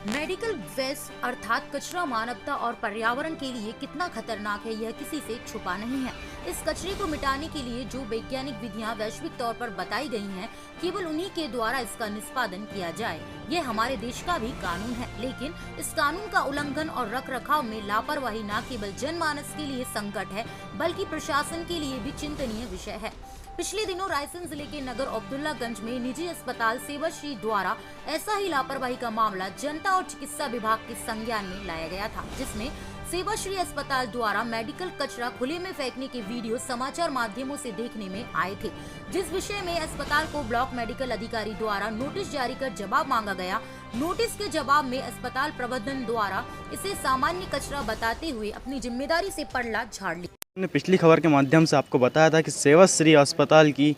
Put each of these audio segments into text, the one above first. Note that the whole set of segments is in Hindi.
मेडिकल वेस्ट अर्थात कचरा मानवता और पर्यावरण के लिए कितना खतरनाक है, यह किसी से छुपा नहीं है। इस कचरे को मिटाने के लिए जो वैज्ञानिक विधियां वैश्विक तौर पर बताई गई हैं, केवल उन्हीं के द्वारा इसका निष्पादन किया जाए। यह हमारे देश का भी कानून है, लेकिन इस कानून का उल्लंघन और रखरखाव में लापरवाही न केवल जनमानस के लिए संकट है, बल्कि प्रशासन के लिए भी चिंतनीय विषय है। पिछले दिनों रायसेन जिले के नगर अब्दुल्लागंज में निजी अस्पताल सेवाश्री द्वारा ऐसा ही लापरवाही का मामला जनता और चिकित्सा विभाग के संज्ञान में लाया गया था, जिसमें सेवाश्री अस्पताल द्वारा मेडिकल कचरा खुले में फेंकने के वीडियो समाचार माध्यमों से देखने में आए थे, जिस विषय में अस्पताल को ब्लॉक मेडिकल अधिकारी द्वारा नोटिस जारी कर जवाब मांगा गया। नोटिस के जवाब में अस्पताल प्रबंधन द्वारा इसे सामान्य कचरा बताते हुए अपनी जिम्मेदारी से पलड़ा झाड़ लिया। हमने पिछली खबर के माध्यम से आपको बताया था कि सेवाश्री अस्पताल की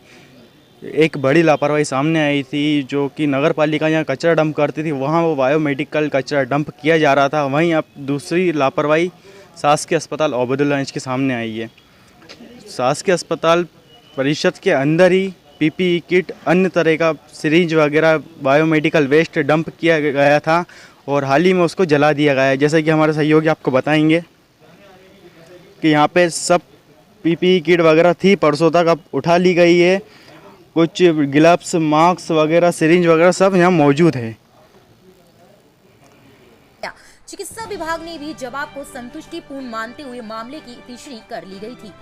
एक बड़ी लापरवाही सामने आई थी, जो कि नगर पालिका यहाँ कचरा डंप करती थी, वहाँ वो बायोमेडिकल कचरा डंप किया जा रहा था। वहीं अब दूसरी लापरवाही शासकीय अस्पताल अब्दुल्लागंज के सामने आई है। शासकीय अस्पताल परिषद के अंदर ही पीपीई किट, अन्य तरह का सिरिंज वगैरह बायोमेडिकल वेस्ट डंप किया गया था और हाल ही में उसको जला दिया गया है। जैसा कि हमारे सहयोगी आपको बताएंगे कि यहाँ पे सब पीपीई किट वगैरह थी, परसों तक अब उठा ली गई है। कुछ ग्लव्स, मास्क वगैरह, सिरिंज वगैरह सब यहाँ मौजूद है। चिकित्सा विभाग ने भी जवाब को संतुष्टिपूर्ण मानते हुए मामले की तीसरी कर ली गई थी।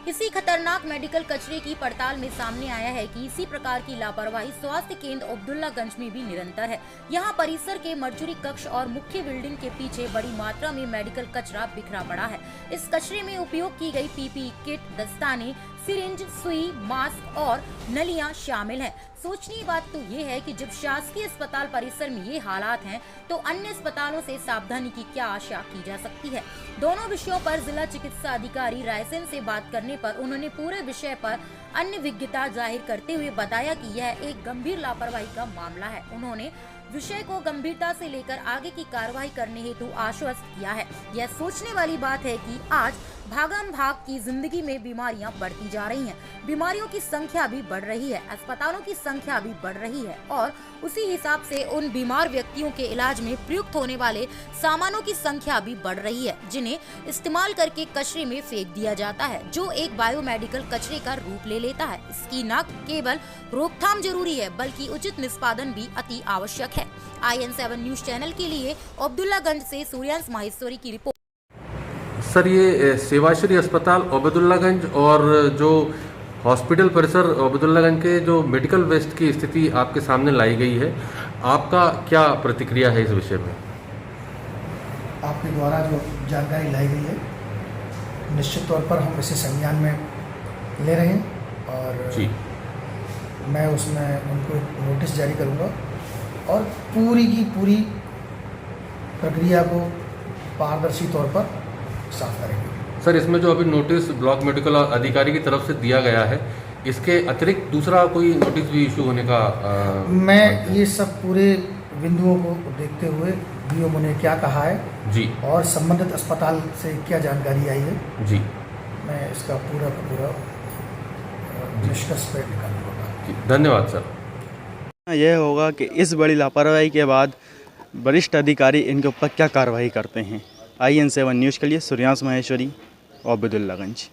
इसी खतरनाक मेडिकल कचरे की पड़ताल में सामने आया है कि इसी प्रकार की लापरवाही स्वास्थ्य केंद्र अब्दुल्लागंज में भी निरंतर है। यहाँ परिसर के मर्चुरी कक्ष और मुख्य बिल्डिंग के पीछे बड़ी मात्रा में मेडिकल कचरा बिखरा पड़ा है। इस कचरे में उपयोग की गई पीपीई किट, दस्ताने, सिरिंज, सुई, मास्क और नलियां शामिल हैं। सोचनीय बात तो ये है कि जब शासकीय अस्पताल परिसर में ये हालात हैं, तो अन्य अस्पतालों से सावधानी की क्या आशा की जा सकती है। दोनों विषयों पर जिला चिकित्सा अधिकारी रायसेन से बात करने पर उन्होंने पूरे विषय पर अन्य विज्ञता जाहिर करते हुए बताया कि यह एक गंभीर लापरवाही का मामला है। उन्होंने विषय को गंभीरता से लेकर आगे की कार्रवाई करने हेतु आश्वस्त किया है। यह सोचने वाली बात है कि आज भागम भाग की जिंदगी में बीमारियां बढ़ती जा रही हैं, बीमारियों की संख्या भी बढ़ रही है, अस्पतालों की संख्या भी बढ़ रही है और उसी हिसाब से उन बीमार व्यक्तियों के इलाज में प्रयुक्त होने वाले सामानों की संख्या भी बढ़ रही है, जिन्हें इस्तेमाल करके कचरे में फेंक दिया जाता है, जो एक बायोमेडिकल कचरे का रूप ले लेता है। इसकी न केवल रोकथाम जरूरी है, बल्कि उचित निष्पादन भी अति आवश्यक है। IN7 न्यूज चैनल के लिए अब्दुल्लागंज से सूर्यांश माहेश्वरी की रिपोर्ट। सर, ये सेवाश्री अस्पताल अब्दुल्लागंज और जो हॉस्पिटल परिसर अब्दुल्लागंज के जो मेडिकल वेस्ट की स्थिति आपके सामने लाई गई है, आपका क्या प्रतिक्रिया है इस विषय में? आपके द्वारा जो जानकारी लाई गई है, निश्चित तौर पर हम इसे संज्ञान में ले रहे हैं और जी, मैं उसमें उनको नोटिस जारी करूंगा और पूरी की पूरी प्रक्रिया को पारदर्शी तौर पर साफ करेंगे। सर, इसमें जो अभी नोटिस ब्लॉक मेडिकल अधिकारी की तरफ से दिया गया है, इसके अतिरिक्त दूसरा कोई नोटिस भी इशू होने का मैं ये सब पूरे बिंदुओं को देखते हुए DMO ने क्या कहा है जी और संबंधित अस्पताल से क्या जानकारी आई है जी, मैं इसका पूरा का पूरा निष्कर्ष पे निकालूंगा। धन्यवाद सर। यह होगा कि इस बड़ी लापरवाही के बाद वरिष्ठ अधिकारी इनके ऊपर क्या कार्रवाई करते हैं। IN7 न्यूज़ के लिए सूर्यांश माहेश्वरी, अब्दुल्लागंज।